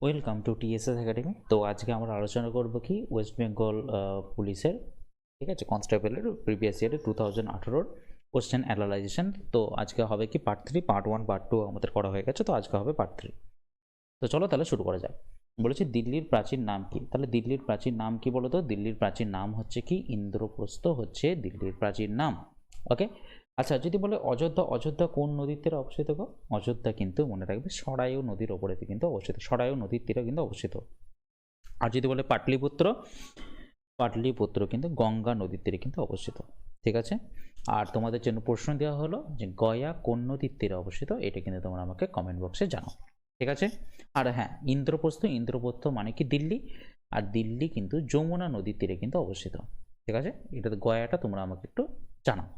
Welcome to TSS academy. তো আজকে আমরা আলোচনা করব কি ওয়েস্ট বেঙ্গল পুলিশের, ঠিক আছে, কনস্টেবলের প্রিভিয়াস ইয়ারে 2018 কোশ্চেন অ্যানালাইজেশন। তো আজকে হবে কি পার্ট 3, পার্ট 1 পার্ট 2 আমাদের করা হয়ে গেছে, তো আজকে হবে পার্ট 3। তো চলো তাহলে শুরু করা যাক। বলেছি দিল্লির প্রাচীন নাম কি? তাহলে দিল্লির প্রাচীন নাম কি বলো তো? দিল্লির প্রাচীন নাম হচ্ছে কি ইন্দ্রপ্রস্থ হচ্ছে দিল্লির প্রাচীন নাম। ওকে, আচ্ছা যদি বলে অযোধ্যা, অযোধ্যা কোন নদীর তীরে অবস্থিত গো? অযোধ্যা কিন্তু মনে রাখবে সরায়ু নদীর ওপরে কিন্তু অবস্থিত, সরায়ু নদীর তীরে কিন্তু অবস্থিত। আর যদি বলে পাটলিপুত্র, পাটলিপুত্র কিন্তু গঙ্গা নদীর তীরে কিন্তু অবস্থিত, ঠিক আছে। আর তোমাদের জন্য প্রশ্ন দেওয়া হলো যে গয়া কোন নদীর তীরে অবস্থিত, এটা কিন্তু তোমরা আমাকে কমেন্ট বক্সে জানাও, ঠিক আছে। আর হ্যাঁ, ইন্দ্রপ্রস্থ, ইন্দ্রপ্রস্থ মানে কি দিল্লি, আর দিল্লি কিন্তু যমুনা নদীর তীরে কিন্তু অবস্থিত, ঠিক আছে। এটা গয়াটা তোমরা আমাকে একটু জানাও।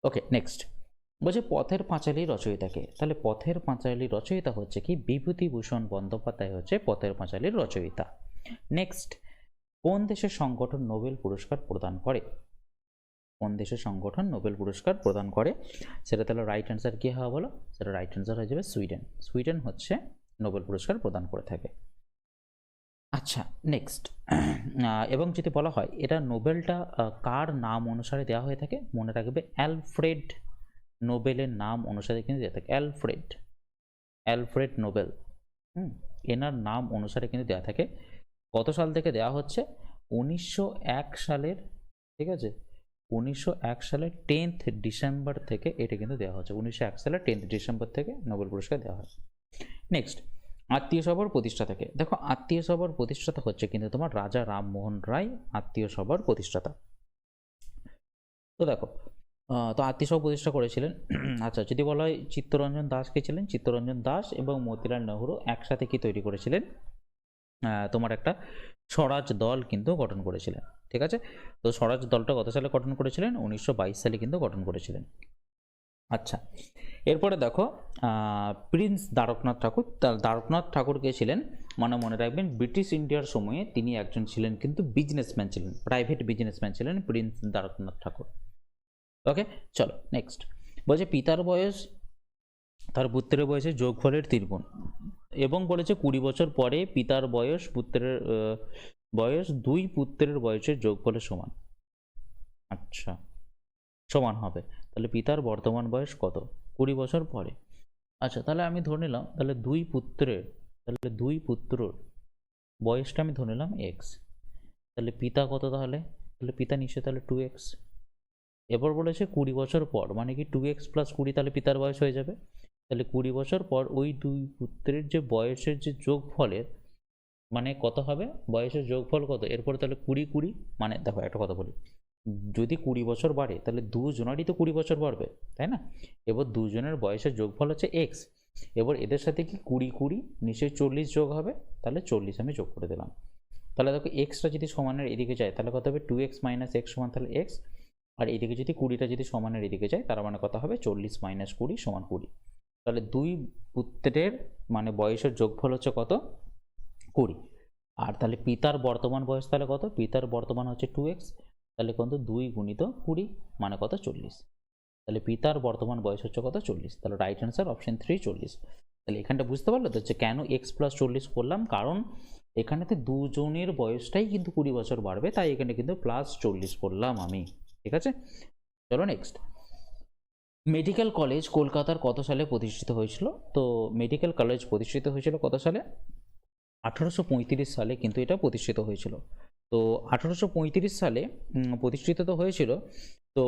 ওকে, নেক্সট বলছে পথের পাঁচালী রচয়িতাকে? তাহলে পথের পাঁচালী রচয়িতা হচ্ছে কি বিভূতিভূষণ বন্দ্যোপাধ্যায় হচ্ছে পথের পাঁচালীর রচয়িতা। নেক্সট, কোন দেশের সংগঠন নোবেল পুরস্কার প্রদান করে? কোন দেশের সংগঠন নোবেল পুরস্কার প্রদান করে? সেটা তাহলে রাইট অ্যান্সার কি হবে বলো? সেটা রাইট অ্যান্সার হয়ে যাবে সুইডেন। সুইডেন হচ্ছে নোবেল পুরস্কার প্রদান করে থাকে। আচ্ছা নেক্সট, এবং যদি বলা হয় এটা নোবেলটা কার নাম অনুসারে দেওয়া হয়ে থাকে, মনে রাখবে অ্যালফ্রেড নোবেলের নাম অনুসারে কিন্তু দেওয়া থাকে। অ্যালফ্রেড, অ্যালফ্রেড নোবেল, এনার নাম অনুসারে কিন্তু দেওয়া থাকে। কত সাল থেকে দেওয়া হচ্ছে? 1901 সালের, ঠিক আছে, 1901 সালের 10th ডিসেম্বর থেকে এটা কিন্তু দেওয়া হচ্ছে। 1901 সালের 10th ডিসেম্বর থেকে নোবেল পুরস্কার দেওয়া হয়। নেক্সট, আত্মীয় সভার প্রতিষ্ঠাতাকে? দেখো আত্মীয় সভার প্রতিষ্ঠাতা হচ্ছে কিন্তু তোমার রাজা রামমোহন রায়, আত্মীয় সভার প্রতিষ্ঠাতা। তো দেখো, তো আত্মীয় সভা প্রতিষ্ঠা করেছিলেন। আচ্ছা যদি বলা হয় চিত্তরঞ্জন দাস কে ছিলেন? চিত্তরঞ্জন দাস এবং মতিলাল নেহরু একসাথে কি তৈরি করেছিলেন? তোমার একটা স্বরাজ দল কিন্তু গঠন করেছিলেন, ঠিক আছে। তো স্বরাজ দলটা কত সালে গঠন করেছিলেন? 1922 সালে কিন্তু গঠন করেছিলেন। আচ্ছা এরপরে দেখো প্রিন্স দ্বারকনাথ ঠাকুর। দ্বারকনাথ ঠাকুর কে ছিলেন? মানে মনে রাখবেন ব্রিটিশ ইন্ডিয়ার সময়ে তিনি একজন ছিলেন কিন্তু বিজনেসম্যান ছিলেন, প্রাইভেট বিজনেসম্যান ছিলেন প্রিন্স দ্বারকনাথ ঠাকুর। ওকে চলো নেক্সট, বলছে পিতার বয়স তার পুত্রের বয়সে যোগফলের 3 গুণ, এবং বলেছে 20 বছর পরে পিতার বয়স পুত্রের বয়স 2 পুত্রের বয়সের যোগফলের সমান। আচ্ছা সমান হবে, তাহলে পিতার বর্তমান বয়স কত? 20 বছর পরে। আচ্ছা তাহলে আমি ধরে নিলাম তাহলে দুই পুত্রর বয়সটা আমি ধরে নিলাম এক্স, তাহলে পিতা কত? তাহলে তাহলে পিতা নিশ্চয় তাহলে 2x। এবার বলেছে 20 বছর পর, মানে কি 2x + 20, তাহলে পিতার বয়স হয়ে যাবে। তাহলে 20 বছর পর ওই দুই পুত্রের যে বয়সের যে যোগফলের মানে কত হবে? বয়সের যোগফল কত? এরপর তাহলে 20 20, মানে দেখো একটা কথা বলি, যদি 20 বছর বাড়ে তাহলে দুজনেরই তো 20 বছর বাড়বে, তাই না? এবার দুজনের বয়সের যোগফল হচ্ছে এক্স। এবার এদের সাথে কি 20 20 নিশ্চয়ই 40 যোগ হবে, তাহলে 40 আমি যোগ করে দিলাম। তাহলে দেখো এক্সটা যদি সমানের এদিকে যায় তাহলে কত হবে? 2x - x সমান তাহলে এক্স। আর এদিকে যদি 20টা যদি সমানের এদিকে যায় তার মানে কত হবে? 40 - 20 সমান 20। তাহলে দুই পুত্রের মানে বয়সের যোগফল হচ্ছে কত? 20। আর তাহলে পিতার বর্তমান বয়স তাহলে কত? পিতার বর্তমান হচ্ছে 2x, তাহলে কত? 2 × 20 মানে কত? 40। তাহলে পিতার বর্তমান বয়স হচ্ছে কত? 40। তাহলে রাইট অ্যান্সার অপশন 3 40। তাহলে এখানটা বুঝতে পারলো তো যে কেন x + 40 করলাম, কারণ এখানেতে দুজনের বয়সটাই কিন্তু 20 বছর বাড়বে, তাই এখানে কিন্তু +40 করলাম আমি, ঠিক আছে। চলো নেক্সট, মেডিকেল কলেজ কলকাতার কত সালে প্রতিষ্ঠিত হয়েছিল? তো মেডিকেল কলেজ প্রতিষ্ঠিত হয়েছিল কত সালে? 1835 সালে কিন্তু এটা প্রতিষ্ঠিত হয়েছিল। তো 1835 সালে প্রতিষ্ঠিত তো হয়েছিল। তো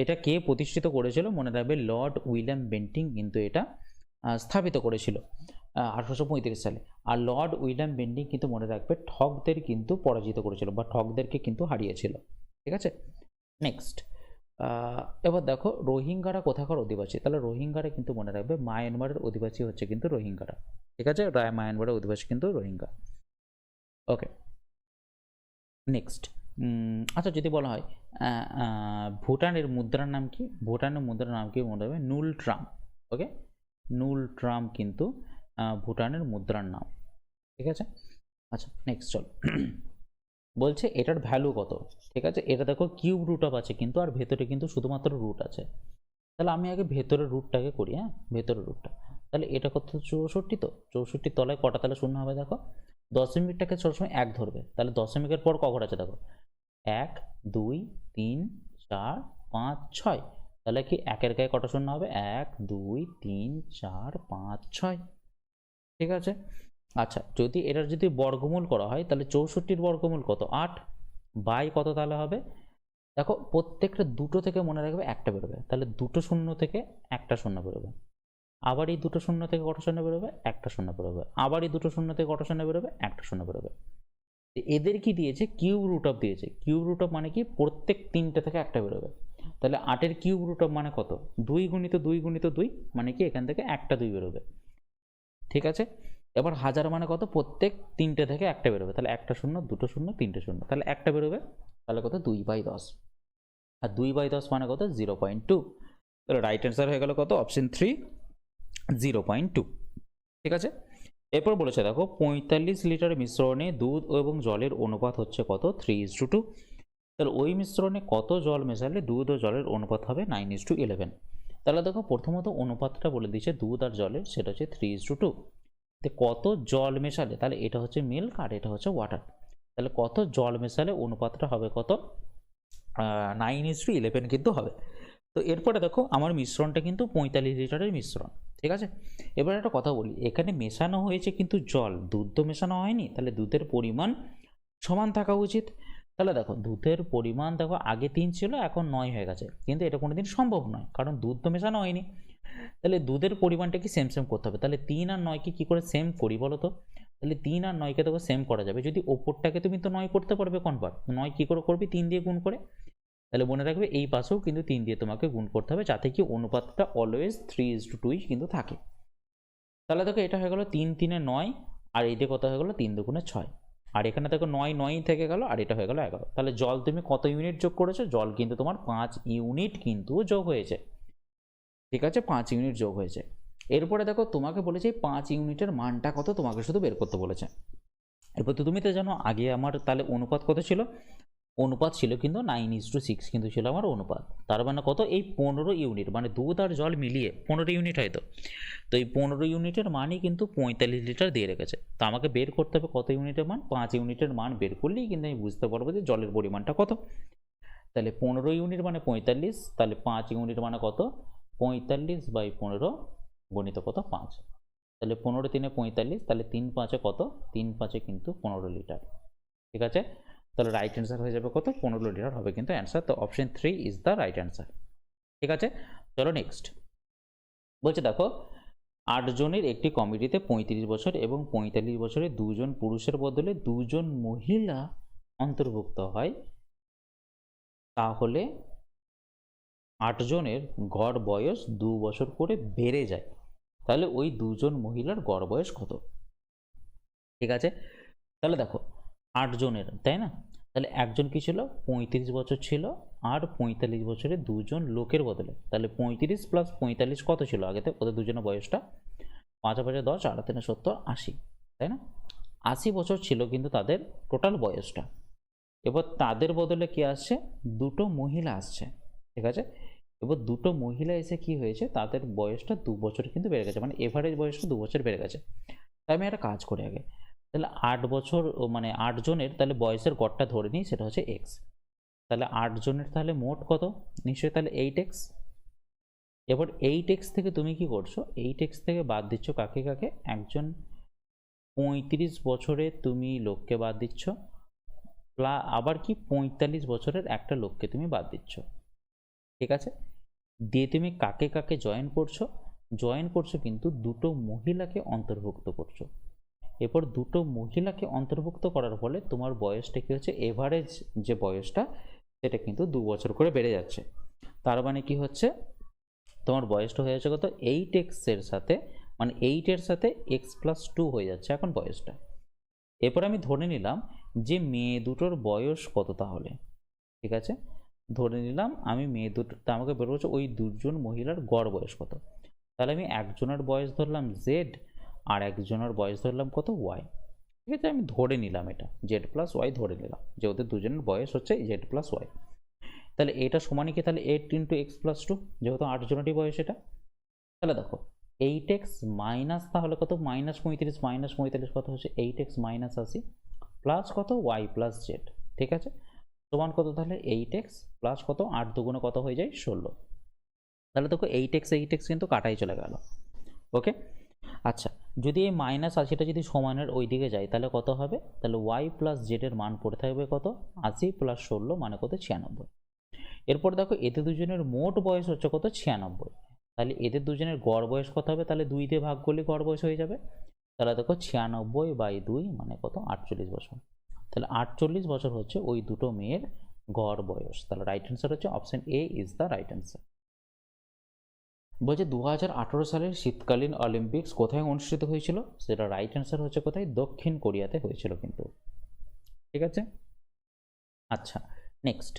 এটা কে প্রতিষ্ঠিত করেছিল? মনে রাখবে লর্ড উইলিয়াম বেন্টিং কিন্তু এটা স্থাপিত করেছিল 1835 সালে। আর লর্ড উইলিয়াম বেন্টিং কিন্তু মনে রাখবে ঠগদের কিন্তু পরাজিত করেছিল বা ঠগদেরকে কিন্তু হারিয়েছিল, ঠিক আছে। নেক্সট, এবার দেখো রোহিঙ্গারা কোথাকার অধিবাসী? তাহলে রোহিঙ্গারা কিন্তু মনে রাখবে মায়ানমারের অধিবাসী হচ্ছে কিন্তু রোহিঙ্গারা, ঠিক আছে। মায়ানমারের অধিবাসী কিন্তু রোহিঙ্গা। ওকে নেক্সট, আচ্ছা যদি বলা হয় ভুটানের মুদ্রার নাম কি? ভুটানের মুদ্রার নাম কি মনে রাখবে? নুল ট্রাম। ওকে, নুল ট্রাম কিন্তু ভুটানের মুদ্রার নাম, ঠিক আছে। আচ্ছা নেক্সট চল, বলছে এটার ভ্যালু কত? ঠিক আছে, এটা দেখো কিউব রুট অফ আছে কিন্তু, আর ভেতরে কিন্তু শুধুমাত্র রুট আছে। তাহলে আমি আগে ভেতরের রুটটাকে করি। হ্যাঁ, ভেতরের রুটটা তাহলে এটা কত 64, তো 64 তলায় কটা তাহলে শূন্য হবে দেখো, দশমিকটাকে সবসময় এক ধরবে, তাহলে দশমিকের পর ক ঘর আছে দেখো 1 2 3 4 5 6, তাহলে কি একের গায়ে কটা শূন্য হবে 1 2 3 4 5 6, ঠিক আছে। আচ্ছা যদি এটার যদি বর্গমূল করা হয় তাহলে 64 বর্গমূল কত 8 বাই কত তাহলে হবে, দেখো প্রত্যেকটা দুটো থেকে মনে রাখবে একটা বেরোবে, তাহলে দুটো শূন্য থেকে একটা শূন্য বেরোবে, আবার এই দুটো শূন্য থেকে কটা শূন্য বেরোবে একটা শূন্য বেরোবে, আবার এই দুটো শূন্য থেকে কটা শূন্য বেরোবে একটা শূন্য বেরোবে। এদের কি দিয়েছে কিউব রুট অফ দিয়েছে, কিউব রুট অফ মানে কি প্রত্যেক তিনটে থেকে একটা বেরোবে, তাহলে 8-এর কিউব রুট অফ মানে কত 2 গুণিত 2 গুণিত 2, মানে কি এখান থেকে একটা 2 বেরোবে, ঠিক আছে। এবার হাজার মানে কত প্রত্যেক তিনটে থেকে একটা বেরোবে, তাহলে একটা শূন্য দুটো শূন্য তিনটে শূন্য, তাহলে একটা বেরোবে, তাহলে কত 2/10, আর 2/10 মানে কত 0.2, তাহলে রাইট অ্যান্সার হয়ে গেল কত অপশন 3 0.2, ঠিক আছে। এরপর বলেছে দেখো 45 লিটার মিশ্রণে দুধ এবং জলের অনুপাত হচ্ছে কত 3:2, তাহলে ওই মিশ্রণে কত জল মেশালে দুধ ও জলের অনুপাত হবে 9:11, তাহলে দেখো প্রথমত অনুপাতটা বলে দিয়েছে দুধ আর জলের, সেটা হচ্ছে 3:2, কত জল মেশালে, তাহলে এটা হচ্ছে মিল্ক আর এটা হচ্ছে ওয়াটার, তাহলে কত জল মেশালে অনুপাতটা হবে কত 9:11 কিন্তু হবে। তো এরপরে দেখো আমার মিশ্রণটা কিন্তু 45 লিটারের মিশ্রণ, ঠিক আছে। এবার একটা কথা বলি, এখানে মেশানো হয়েছে কিন্তু জল, দুধ তো মেশানো হয়নি, তাহলে দুধের পরিমাণ সমান থাকা উচিত, তাহলে দেখো দুধের পরিমাণ দেখো আগে 3 ছিল এখন 9 হয়ে গেছে, কিন্তু এটা কোনোদিন সম্ভব নয় কারণ দুধ তো মেশানো হয়নি, তাহলে দুধের পরিমাণটা কি সেম সেম করতে হবে, তাহলে 3 আর 9কে কি করে সেম করি বলো তো, তাহলে 3 আর 9কে দেখো সেম করা যাবে যদি ওপরটাকে তুমি তো 9 করতে পারবে কনভার্ট, 9 কি করে করবে 3 দিয়ে গুণ করে, তাহলে মনে রাখবে এই পাশেও কিন্তু 3 দিয়ে তোমাকে গুণ করতে হবে যাতে কি অনুপাতটা অলওয়েজ 3:2 কিন্তু থাকে। তাহলে দেখো এটা হয়ে গেল 3 3 9, আর এইটা কত হয়ে গেল 3 2 6, আর এখানে দেখো 9 9 থেকে গেল, আর এটা হয়ে গেল 11, তাহলে জল তুমি কত ইউনিট যোগ করেছো, জল কিন্তু তোমার 5 ইউনিট কিন্তু যোগ হয়েছে, ঠিক আছে 5 ইউনিট যোগ হয়েছে। এরপরে দেখো তোমাকে বলেছে 5 ইউনিটের মানটা কত তোমাকে শুধু বের করতে বলেছে। এরপর তো তুমি তো জানো আগে আমার তাহলে অনুপাত কত ছিল, অনুপাত ছিল কিন্তু 9:6 কিন্তু ছিল আমার অনুপাত, তার মানে কত এই 15 ইউনিট, মানে দুধ আর জল মিলিয়ে 15 ইউনিট হয়তো, তো এই 15 ইউনিটের মানই কিন্তু 45 লিটার দিয়ে রেখেছে, তো আমাকে বের করতে হবে কত ইউনিটের মান, 5 ইউনিটের মান বের করলেই কিন্তু আমি বুঝতে পারবো যে জলের পরিমাণটা কত, তাহলে 15 ইউনিট মানে 45, তাহলে 5 ইউনিট মানে কত 45/15 গণিত কত 5, তাহলে 15 3 45, তাহলে 3 5 কত 3 5 কিন্তু 15 লিটার, ঠিক আছে। তাহলে রাইট অ্যান্সার হয়ে যাবে কত 15 লিটার হবে কিন্তু অ্যান্সার, তো option 3 is the right answer, ঠিক আছে। চলো নেক্সট বলছে দেখো 8 জনের একটি কমিটিতে 35 বছর এবং 45 বছরের 2 জন পুরুষের বদলে 2 জন মহিলা অন্তর্ভুক্ত হয়, তাহলে 8 জনের গড় বয়স 2 বছর করে বেড়ে যায়, তাহলে ওই 2 জন মহিলার গড় বয়স কত, ঠিক আছে। তাহলে দেখো 8 জনের তাই না, তাহলে একজন কি ছিল 35 বছর ছিল, আর 45 বছরে 2 জন লোকের বদলে, তাহলে 35 + 45 কত ছিল আগেতে ওদের দুজনের বয়সটা, 5 5 10 8 3 70 80, তাই না 80 বছর ছিল কিন্তু তাদের টোটাল বয়সটা, এবার তাদের বদলে কি আসছে দুটো মহিলা আসছে, ঠিক আছে। এবার দুটো মহিলা এসে কি হয়েছে তাদের বয়সটা 2 বছর কিন্তু বেড়ে গেছে, মানে এভারেজ বয়সটা 2 বছর বেড়ে গেছে, তাই আমি একটা কাজ করি আগে, তাহলে 8 বছর মানে 8 জনের তাহলে বয়সের গড়টা ধরে নিই সেটা হচ্ছে x, তাহলে 8 জনের তাহলে মোট কত নিশ্চয়ই তাহলে 8x, এবার 8x থেকে তুমি কি করছো 8x থেকে বাদ দিচ্ছ কাকে কাকে, একজন 35 বছরে তুমি লোককে বাদ দিচ্ছ, আবার কি 45 বছরের একটা লোককে তুমি বাদ দিচ্ছ, ঠিক আছে। দিয়ে তুমি কাকে কাকে জয়েন করছো কিন্তু দুটো মহিলাকে অন্তর্ভুক্ত করছো, এরপর দুটো মহিলাকে অন্তর্ভুক্ত করার ফলে তোমার বয়সটা কি হচ্ছে এভারেজ যে বয়সটা সেটা কিন্তু 2 বছর করে বেড়ে যাচ্ছে, তার মানে কি হচ্ছে তোমার বয়সটা হয়ে যাচ্ছে কত 8x এর সাথে, মানে 8 এর সাথে x + 2 হয়ে যাচ্ছে এখন বয়সটা। এরপর আমি ধরে নিলাম যে মেয়ে দুটোর বয়স কত, তাহলে ঠিক আছে ধরে নিলাম আমি মেয়ে দুটো, তা আমাকে বের করছে ওই দুজন মহিলার গড় বয়স কত, তাহলে আমি একজনের বয়স ধরলাম z আর একজনের বয়স ধরলাম কত y, ঠিক আছে আমি ধরে নিলাম এটা z + y ধরে নিলাম যে ওদের দুজনের বয়স হচ্ছে z + y, তাহলে এটা সমানই কি তাহলে 8 × x + 2 যেহেতু 8 জনেরই বয়স এটা, তাহলে দেখো 8x মাইনাস তাহলে কত -35 কত হচ্ছে 8x মাইনাস 80 প্লাস কত y প্লাস জেড, ঠিক আছে, সমান কত তাহলে 8x প্লাস কত 8 দুগুণে কত হয়ে যায় 16। তাহলে দেখো 8x কিন্তু কাটাই চলে গেল। ওকে, আচ্ছা যদি এই -80টা যদি সমানের ওই দিকে যায় তাহলে কত হবে, তাহলে y প্লাস জেডের মান পড়ে থাকবে কত 80 প্লাস 16 মানে কত 96। এরপর দেখো এদের দুজনের মোট বয়স হচ্ছে কত 96, তাহলে এদের দুজনের গড় বয়স কত হবে, তাহলে 2 দিয়ে ভাগ করলে গড় বয়স হয়ে যাবে। তাহলে দেখো 96/2 মানে কত 48 বছর। তাহলে 48 বছর হচ্ছে ওই দুটো মেয়ের গড় বয়স। তাহলে রাইট অ্যান্সার হচ্ছে option A is the right answer. বলছে 2018 সালের শীতকালীন অলিম্পিক্স কোথায় অনুষ্ঠিত হয়েছিল, সেটা রাইট অ্যান্সার হচ্ছে কোথায়, দক্ষিণ কোরিয়াতে হয়েছিল কিন্তু, ঠিক আছে। আচ্ছা নেক্সট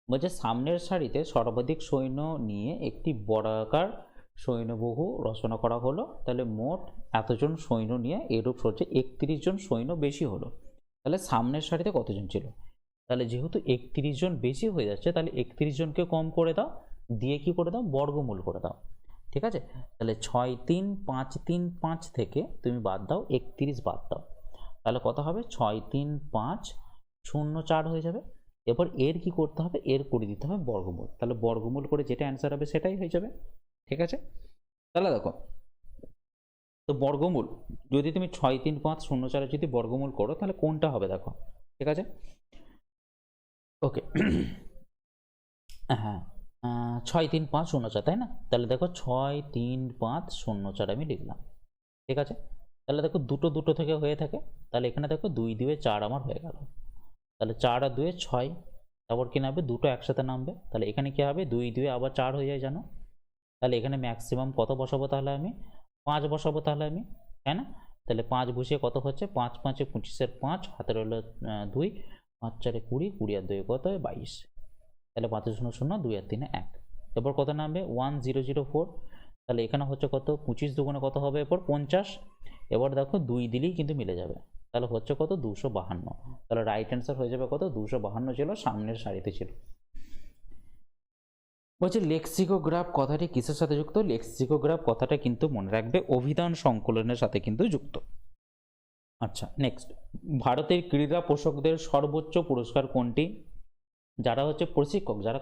বলছে সামনের সারিতে সর্বাধিক সৈন্য নিয়ে একটি বর্গাকার সৈন্যবহু রচনা করা হলো, তাহলে মোট এতজন সৈন্য নিয়ে এরূপ হচ্ছে 31 জন সৈন্য বেশি হলো। তাহলে সামনের সারিতে কতজন ছিল, তাহলে যেহেতু 31 জন বেশি হয়ে যাচ্ছে তাহলে 31 জনকে কম করে দাও, দিয়ে কি করে দাও বর্গমূল করে দাও, ঠিক আছে। তাহলে 6 3 5 3 5 থেকে তুমি বাদ দাও 31 বাদ দাও, তাহলে কত হবে 6 3 5 0 4 হয়ে যাবে। এরপর এর কি করতে হবে, এর করে দিতে হবে বর্গমূল, তাহলে বর্গমূল করে যেটা অ্যান্সার হবে সেটাই হয়ে যাবে, ঠিক আছে। তাহলে দেখো তো বর্গমূল যদি তুমি 6 3 5 0 4 যদি বর্গমূল করো তাহলে কোনটা হবে দেখো, ঠিক আছে। ওকে হ্যাঁ 6 3 5 0 4 তাই না, তাহলে দেখো 6 3 5 0 4 আমি লিখলাম, ঠিক আছে। তাহলে দেখো দুটো দুটো থেকে হয়ে থাকে, তাহলে এখানে দেখো 2 2 4 আমার হয়ে গেল, তাহলে 4 আর 2 6, তারপর কি নামবে দুটো একসাথে নামবে, তাহলে এখানে কি হবে 2 2 আবার 4 হয়ে যায় জানো। তাহলে এখানে ম্যাক্সিমাম কত বসাবো, তাহলে আমি 5 বসাবো, তাহলে আমি তাই না। তাহলে 5 বসিয়ে কত হচ্ছে 5 5 25 5 হাতের হলো 2, 5 4 20, 20 আর 2 কত 22, তাহলে 5 0 0 2 আর 3 1, এরপর কত নামবে 1004, তাহলে এখানে হচ্ছে কত 25 দুগুণে কত হবে এরপর 50, এবার দেখো 2 দিলেই কিন্তু মিলে যাবে, তাহলে হচ্ছে কত 252, তাহলে রাইট অ্যান্সার হয়ে যাবে কত 252 ছিল, সামনের সারিতে ছিল। বলছে লেক্সিকোগ্রাফ কথাটি কিসের সাথে যুক্ত, লেক্সিকোগ্রাফ কথাটা কিন্তু মনে রাখবে অভিধান সংকলনের সাথে কিন্তু যুক্ত। আচ্ছা নেক্সট ভারতের ক্রীড়া পোষকদের সর্বোচ্চ পুরস্কার কোনটি, যারা হচ্ছে প্রশিক্ষক যারা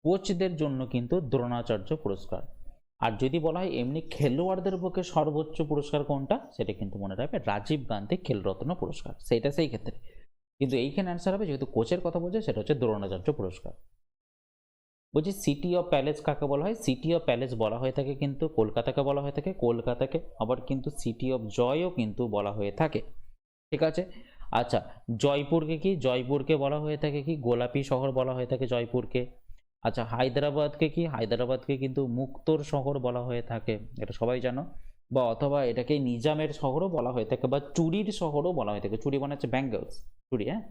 কোচদের জন্য কিন্তু দ্রোণাচার্য পুরস্কার, আর যদি বলা হয় এমনি খেলোয়াড়দের পক্ষে সর্বোচ্চ পুরস্কার কোনটা সেটা কিন্তু মনে রাখবে রাজীব গান্ধী খেলরত্ন পুরস্কার, সেইটা সেই ক্ষেত্রে, কিন্তু এইখানে অ্যান্সার হবে যেহেতু কোচের কথা বলছে সেটা হচ্ছে দ্রোণাচার্য পুরস্কার। বলছি সিটি অফ প্যালেস কাকে বলা হয়, সিটি অফ প্যালেস বলা হয়ে থাকে কিন্তু কলকাতাকে বলা হয়ে থাকে, কলকাতাকে আবার কিন্তু সিটি অফ জয়ও কিন্তু বলা হয়ে থাকে, ঠিক আছে। আচ্ছা জয়পুরকে কি, জয়পুরকে বলা হয়ে থাকে কি গোলাপি শহর বলা হয়ে থাকে জয়পুরকে। আচ্ছা হায়দ্রাবাদকে কি, হায়দ্রাবাদকে কিন্তু মুক্তোর শহর বলা হয়ে থাকে, এটা সবাই জানো, বা অথবা এটাকে নিজামের শহরও বলা হয়ে থাকে, বা চুরির শহরও বলা হয়ে থাকে, চুরি মানে হচ্ছে ব্যাঙ্গলস চুরি, হ্যাঁ।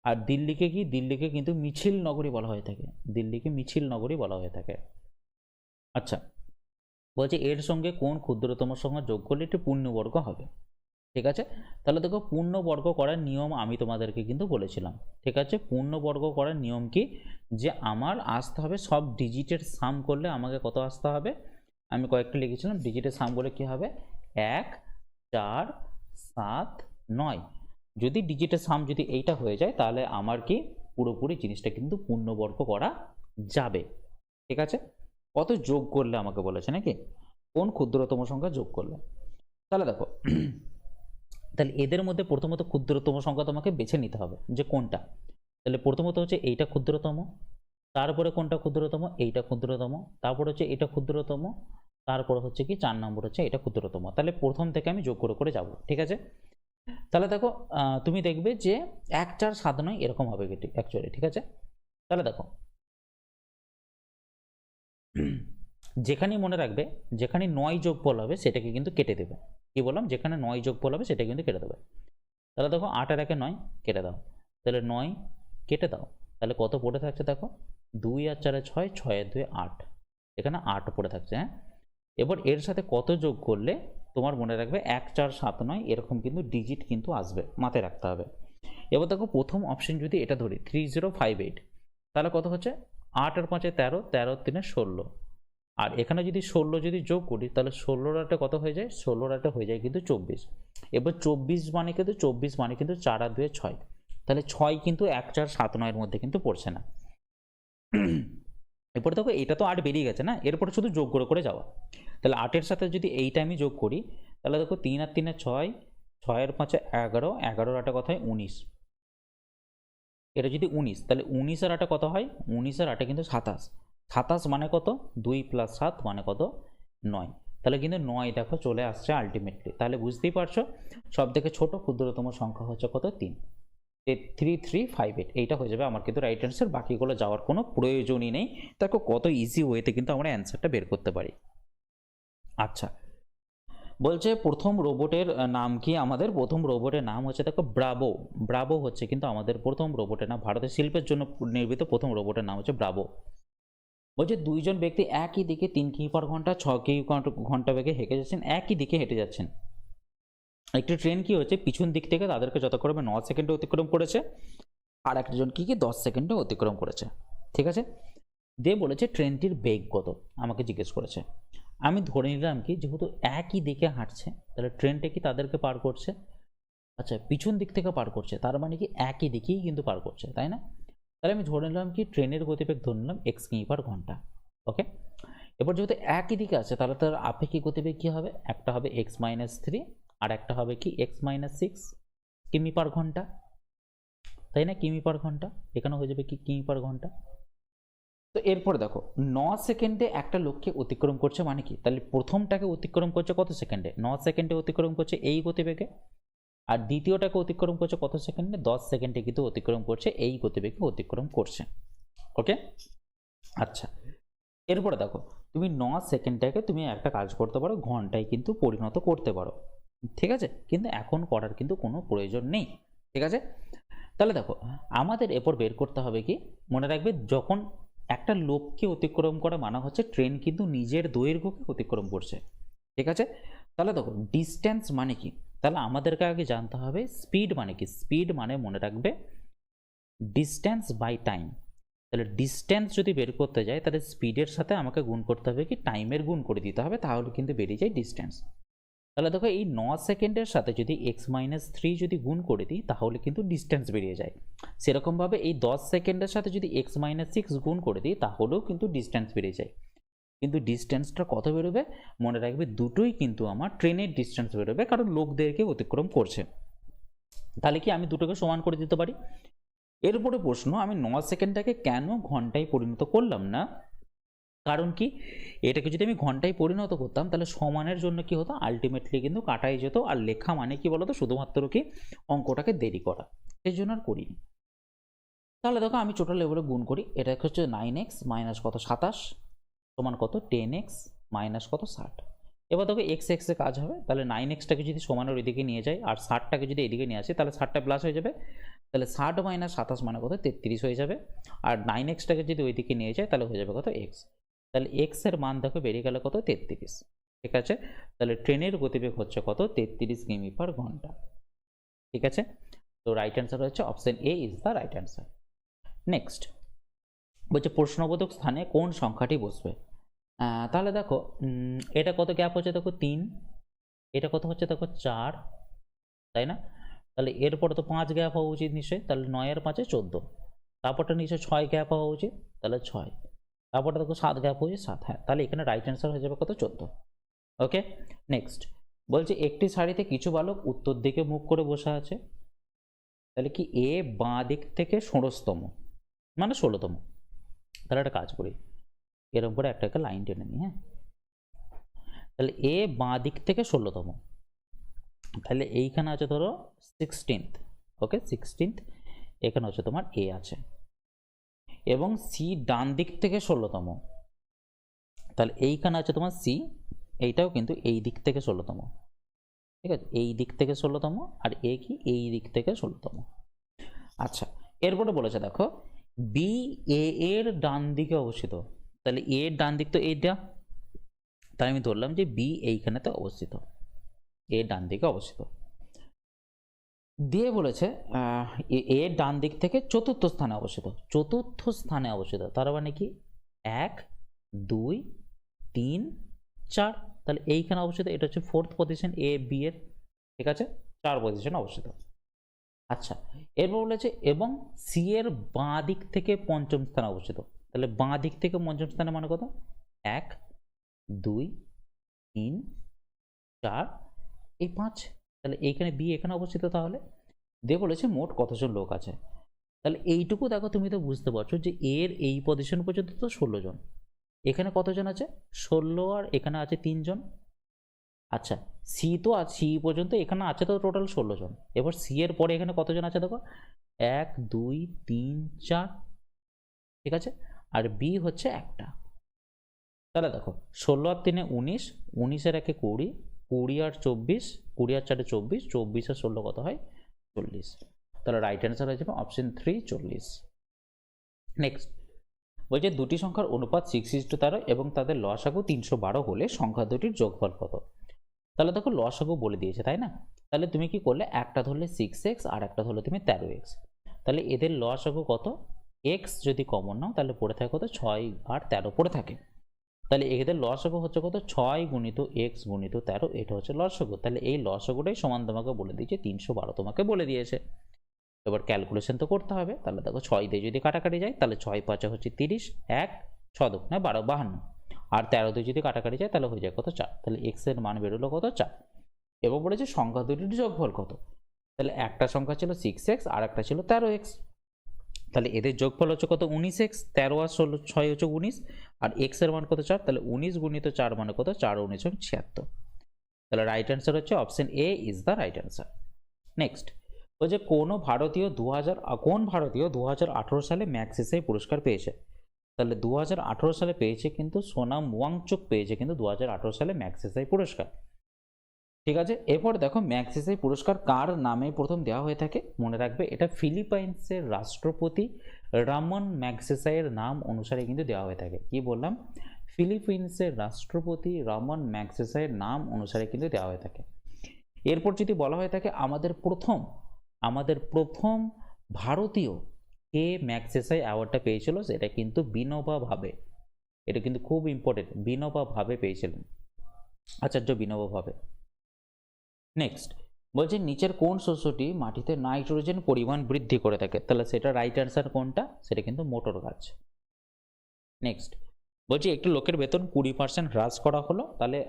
আর দিল্লিকে কি, দিল্লিকে কিন্তু মিছিল নগরী বলা হয়ে থাকে, দিল্লিকে মিছিল নগরী বলা হয়ে থাকে। আচ্ছা বলছে এর সঙ্গে কোন ক্ষুদ্রতম সংখ্যা যোগ করলে একটি পূর্ণবর্গ হবে, ঠিক আছে। তাহলে দেখো পূর্ণবর্গ করার নিয়ম আমি তোমাদেরকে কিন্তু বলেছিলাম, ঠিক আছে। পূর্ণবর্গ করার নিয়ম কি, যে আমার আসতে হবে সব ডিজিটের সাম করলে আমাকে কত আসতে হবে, আমি কয়েকটা লিখেছিলাম ডিজিটের সাম করলে কি হবে 1 4 7 9, যদি ডিজিটের সাম যদি এইটা হয়ে যায় তাহলে আমার কি পুরোপুরি জিনিসটা কিন্তু পূর্ণবর্গ করা যাবে, ঠিক আছে। কত যোগ করলে আমাকে বলেছে নাকি, কোন ক্ষুদ্রতম সংখ্যা যোগ করলে, তাহলে দেখো তাহলে এদের মধ্যে প্রথমত ক্ষুদ্রতম সংখ্যা তোমাকে বেছে নিতে হবে যে কোনটা, তাহলে প্রথমত হচ্ছে এইটা ক্ষুদ্রতম, তারপরে কোনটা ক্ষুদ্রতম, এইটা ক্ষুদ্রতম, তারপর হচ্ছে এটা ক্ষুদ্রতম, তারপর হচ্ছে কি 4 নম্বর হচ্ছে এটা ক্ষুদ্রতম, তাহলে প্রথম থেকে আমি যোগ করে করে যাব, ঠিক আছে। তাহলে দেখো তুমি দেখবে যে 1 4 7 9 এরকম হবে অ্যাকচুয়ালি, ঠিক আছে। তাহলে দেখো যেখানেই মনে রাখবে যেখানে 9 যোগফল হবে সেটাকে কিন্তু কেটে দেবে, কি বললাম যেখানে 9 যোগফল হবে সেটা কিন্তু কেটে দেবে। তাহলে দেখো 8 আর 1 9 কেটে দাও, তাহলে 9 কেটে দাও, তাহলে কত পড়ে থাকছে দেখো 2 আর 4 6, 6 আর 2 8, এখানে 8 পড়ে থাকছে, হ্যাঁ। এবার এর সাথে কত যোগ করলে তোমার মনে রাখবে 1 4 7 9 এরকম কিন্তু ডিজিট কিন্তু আসবে, মাথায় রাখতে হবে। এবার দেখো প্রথম অপশন যদি এটা ধরি 3058, তাহলে কত হচ্ছে 8 আর 5 13, 13 আর 3 16, আর এখানে যদি 16 যদি যোগ করি তাহলে 16 আর 8 কত হয়ে যায়, 16 আর 8 হয়ে যায় কিন্তু 24। এবার 24 মানে কিন্তু 4 আর 2 6, তাহলে 6 কিন্তু 1 4 7 9 এর মধ্যে কিন্তু পড়ছে না। এরপরে দেখো এটা তো 8 বেরিয়ে গেছে না, এরপরে শুধু যোগ করে করে যাওয়া। তাহলে 8 এর সাথে যদি এইটা আমি যোগ করি তাহলে দেখো 3 আর 3 এ 6, 6 এর 5 এ 11, 11 আর 8 কত হয় 19। এটা যদি 19, তাহলে 19 আর 8 কত হয়, 19 আর 8 কিন্তু 27, 27 মানে কত 2 + 7 মানে কত 9, তাহলে কিন্তু 9 দেখো চলে আসছে আলটিমেটলি। তাহলে বুঝতেই পারছো সব থেকে ছোট ক্ষুদ্রতম সংখ্যা হচ্ছে কত 3, 3358, এইটা হয়ে যাবে আমার কিন্তু রাইট অ্যান্সার। বাকিগুলো যাওয়ার কোনো প্রয়োজনই নেই। দেখো কত ইজি ওয়েতে কিন্তু আমরা অ্যান্সারটা বের করতে পারি। আচ্ছা, বলছে প্রথম রোবটের নাম কি, আমাদের প্রথম রোবটের নাম হচ্ছে দেখো ব্রাভো। ব্রাভো হচ্ছে কিন্তু আমাদের প্রথম রোবটের নাম, ভারতের শিল্পের জন্য নির্মিত প্রথম রোবটের নাম হচ্ছে ব্রাভো। বলছে দুইজন ব্যক্তি একই দিকে 3 কিমি/ঘন্টা 6 কিমি/ঘন্টা বেগে হেঁটে যাচ্ছেন, একই দিকে হেঁটে যাচ্ছেন। একটি ট্রেন কি হচ্ছে পিছন দিক থেকে তাদেরকে যথাক্রমে 9 সেকেন্ডে অতিক্রম করেছে, আর একজন কি 10 সেকেন্ডে অতিক্রম করেছে। ঠিক আছে, দিয়ে বলেছে ট্রেনটির বেগ কত আমাকে জিজ্ঞেস করেছে। আমি ধরে নিলাম কি যেহেতু একই দিকে হাঁটছে তাহলে ট্রেনটা কি তাদেরকে পার করছে, আচ্ছা পিছন দিক থেকে পার করছে, তার মানে কি একই দিকেই কিন্তু পার করছে, তাই না? তাহলে আমি ধরে নিলাম কি ট্রেনের গতিবেগ ধরে নিলাম x কিমি/ঘন্টা। ওকে, এবার যেহেতু একই দিকে আছে তাহলে তার আপেক্ষিক গতিবেগ কি হবে, একটা হবে x-3 আর একটা হবে কি x-6 কিমি/ঘন্টা, তাই না? কিমি/ঘন্টা, এখানে হয়ে যাবে কি কিমি/ঘন্টা। তো এরপরে দেখো 9 সেকেন্ডে একটা লক্ষ্যে অতিক্রম করছে মানে কি, তাহলে প্রথমটাকে অতিক্রম করছে কত সেকেন্ডে, 9 সেকেন্ডে অতিক্রম করছে এই গতিবেগে, আর দ্বিতীয়টাকে অতিক্রম করছে কত সেকেন্ডে, 10 সেকেন্ডে কিন্তু অতিক্রম করছে এই গতিবেগে অতিক্রম করছে। ওকে, আচ্ছা এরপরে দেখো তুমি 9 সেকেন্ডটাকে তুমি একটা কাজ করতে পারো ঘন্টায় কিন্তু পরিণত করতে পারো, ঠিক আছে, কিন্তু এখন করার কিন্তু কোনো প্রয়োজন নেই। ঠিক আছে, তাহলে দেখো আমাদের এরপর বের করতে হবে কি, মনে রাখবে যখন একটা লোককে অতিক্রম করা মানে হচ্ছে ট্রেন কিন্তু নিজের দৈর্ঘ্যকে অতিক্রম করছে। ঠিক আছে, তাহলে দেখো ডিস্টেন্স মানে কি, তাহলে আমাদেরকে আগে জানতে হবে স্পিড মানে কি। স্পিড মানে মনে রাখবে ডিস্টেন্স বাই টাইম। তাহলে ডিস্টেন্স যদি বের করতে যাই তাহলে স্পিডের সাথে আমাকে গুণ করতে হবে কি টাইমের গুণ করে দিতে হবে, তাহলে কিন্তু বেরিয়ে যায় ডিস্টেন্স। তাহলে দেখো এই 9 সেকেন্ডের সাথে যদি x-3 যদি গুণ করে দিই তাহলে কিন্তু ডিস্টেন্স বেরিয়ে যায়। সেরকমভাবে এই 10 সেকেন্ডের সাথে যদি x-6 গুণ করে দিই তাহলেও কিন্তু ডিস্টেন্স বেরিয়ে যায়। কিন্তু ডিস্টেন্সটা কত বেরোবে, মনে রাখবে দুটোই কিন্তু আমার ট্রেনের ডিস্টেন্স বেরোবে, কারণ লোকদেরকে অতিক্রম করছে। তাহলে কি আমি দুটোকে সমান করে দিতে পারি। এরপরে প্রশ্ন, আমি 9 সেকেন্ডটাকে কেন ঘন্টায় পরিণত করলাম না, কারণ কি এটাকে যদি আমি ঘন্টায় পরিণত করতাম তাহলে সমানের জন্য কি হতো, আলটিমেটলি কিন্তু কাটাই যেত, আর লেখা মানে কি বলতো শুধুমাত্র কি অঙ্কটাকে দেরি করা, সেই জন্য আর করিনি। তাহলে দেখো আমি টোটাল লেভেলে গুণ করি, এটা হচ্ছে 9x মাইনাস কত 27 সমান কত 10x মাইনাস কত 60। এবার দেখো এক্স এক্সে কাজ হবে, তাহলে 9xটাকে যদি সমানের ওইদিকে নিয়ে যাই আর 60টাকে যদি এদিকে নিয়ে আসি তাহলে 60টা প্লাস হয়ে যাবে, তাহলে 60 মাইনাস 27 মানে কত 33 হয়ে যাবে, আর 9xটাকে যদি ওইদিকে নিয়ে যায় তাহলে হয়ে যাবে কত এক্স, তাহলে এক্স এর মান দেখো বেরিয়ে গেল কত 33। ঠিক আছে, তাহলে ট্রেনের গতিবেগ হচ্ছে কত 33 কিমি/ঘন্টা। ঠিক আছে, তো রাইট অ্যান্সার হচ্ছে option A is the right answer. Next বলছে প্রশ্নবোধক স্থানে কোন সংখ্যাটি বসবে। তাহলে দেখো এটা কত গ্যাপ হচ্ছে দেখো 3, এটা কত হচ্ছে দেখো 4, তাই না? তাহলে এরপরে তো 5 গ্যাপ হওয়া উচিত নিশ্চয়ই, তাহলে 9 এর 5 14, তারপরটা নিশ্চয়ই 6 গ্যাপ হওয়া উচিত, তাহলে 6, তারপরটা দেখো 7 গ্যাপ হয়েছে 7, হ্যাঁ তাহলে এখানে রাইট অ্যান্সার হয়ে যাবে কত 14। ওকে, নেক্সট বলছে একটি সারিতে কিছু বালক উত্তর দিকে মুখ করে বসে আছে, তাহলে কি এ বাঁ দিক থেকে ষোড়শতম মানে 16তম। তাহলে একটা কাজ করি, এর উপরে একটা লাইন টেনে নিই, হ্যাঁ তাহলে এ বাঁ দিক থেকে 16তম, তাহলে এইখানে আছে ধরো 16th, ওকে 16th, এখানে হচ্ছে তোমার এ আছে, এবং সি ডান দিক থেকে 16তম, তাহলে এইখানে আছে তোমার সি, এইটাও কিন্তু এই দিক থেকে 16তম, ঠিক আছে এই দিক থেকে 16তম, আর এ কি এই দিক থেকে 16তম। আচ্ছা এরপরে বলেছে দেখো বি এ এর ডান দিকে অবস্থিত, তাহলে এ এর ডান দিক তো এইটা, তাই আমি ধরলাম যে বি এইখানেতে অবস্থিত, এ ডান দিকে অবস্থিত। দিয়ে বলেছে এ ডান দিক থেকে চতুর্থ স্থানে অবস্থিত, চতুর্থ স্থানে অবস্থিত, তার মানে কি 1 2 3 4, তাহলে এইখানে অবস্থিত, এটা হচ্ছে ফোর্থ পজিশন এ বি এর, ঠিক আছে, 4 পজিশন অবস্থিত। আচ্ছা, এরপর বলেছে এবং সি এর বাঁ দিক থেকে পঞ্চম স্থানে অবস্থিত। তাহলে বাঁ দিক থেকে পঞ্চম স্থানে মানে কত? 1 2 3 4 এই 5, তাহলে এইখানে বি এখানে অবস্থিত। তাহলে দিয়ে বলেছে মোট কতজন লোক আছে। তাহলে এইটুকু দেখো, তুমি তো বুঝতে পারছো যে এর এই পজিশন পর্যন্ত তো 16 জন, এখানে কতজন আছে? 16, আর এখানে আছে 3 জন। আচ্ছা, সি তো সি পর্যন্ত এখানে আছে তো টোটাল 16 জন। এবার সি এর পরে এখানে কতজন আছে দেখো, 1 2 3 4, ঠিক আছে, আর বি হচ্ছে একটা। তাহলে দেখো 16 আর 3 19, 19 আর 1 20, 20 আর 24, 20 আর 4 24, 24 আর 16 কত হয়? 40। তাহলে রাইট অ্যান্সার হয়ে যাবে অপশন 3 40। নেক্সট বলছে দুটি সংখ্যার অনুপাত 6:13 এবং তাদের লসাগু 312 হলে সংখ্যা দুটির যোগফল কত? তাহলে দেখো লসাগু বলে দিয়েছে, তাই না? তাহলে তুমি কি করলে, একটা ধরলে 6x আর একটা ধরলে তুমি 13x। তাহলে এদের লসাগু কত? x যদি কমন নাও তাহলে পড়ে থাকে কত? 6 আর 13 পড়ে থাকে। তাহলে এদের লসাগু হচ্ছে কত? 6 গুণিত x গুণিত 13, এটা হচ্ছে লসাগু। তাহলে এই লসাগুটাই সমান তোমাকে বলে দিয়েছে 312, তোমাকে বলে দিয়েছে। এবার ক্যালকুলেশন তো করতে হবে। তাহলে দেখো 6 দিয়ে যদি কাটাকাটি যায় তাহলে 6 5 হচ্ছে 30, 1 6 2 না 12 52, আর 13 দিয়ে যদি কাটাকাটি যায় তাহলে হয়ে যায় কত? 4। তাহলে x এর মান বেরোলো কত? 4। এবার বলেছে সংখ্যা দুটির যোগফল কত। তাহলে একটা সংখ্যা ছিল 6x আর একটা ছিল 13x। তাহলে এদের যোগফল হচ্ছে কত? 19x, 13 আর 16 6 হচ্ছে 19, আর x এর মান কত? 4। তাহলে 19 গুণিত 4 মানে কত? 4 19 76। তাহলে রাইট অ্যান্সার হচ্ছে option A is the right answer. Next বলছে কোন ভারতীয় 2018 সালে ম্যাগসেসে পুরস্কার পেয়েছে। তাহলে 2018 সালে পেয়েছে কিন্তু সোনাম ওয়াংচুক পেয়েছে কিন্তু 2018 সালে ম্যাগসেসে পুরস্কার, ঠিক আছে। এরপর দেখো ম্যাগসেসে পুরস্কার কার নামে প্রথম দেওয়া হয়ে থাকে? মনে রাখবে এটা ফিলিপাইন্সের রাষ্ট্রপতি রামন ম্যাগসেসের নাম অনুসারে কিন্তু দেওয়া হয়ে থাকে। কি বললাম? ফিলিপাইন্সের রাষ্ট্রপতি রামন ম্যাগসেসের নাম অনুসারে কিন্তু দেওয়া হয়ে থাকে। এরপর যদি বলা হয়ে থাকে আমাদের প্রথম ভারতীয় কে ম্যাগসেসে অ্যাওয়ার্ডটা পেয়েছিল, সেটা কিন্তু বিনোবা ভাবে। এটা কিন্তু খুব ইম্পর্টেন্ট, বিনোবা ভাবে পেয়েছিলেন, আচার্য বিনোবা ভাবে। নেক্সট বলছে নিচের কোন শস্যটি মাটিতে নাইট্রোজেন পরিমাণ বৃদ্ধি করে থাকে? তাহলে সেটা রাইট অ্যান্সার কোনটা? সেটা কিন্তু মোটর গাছ। নেক্সট বলছি একটি লোকের বেতন 20% হ্রাস করা হলো, তাহলে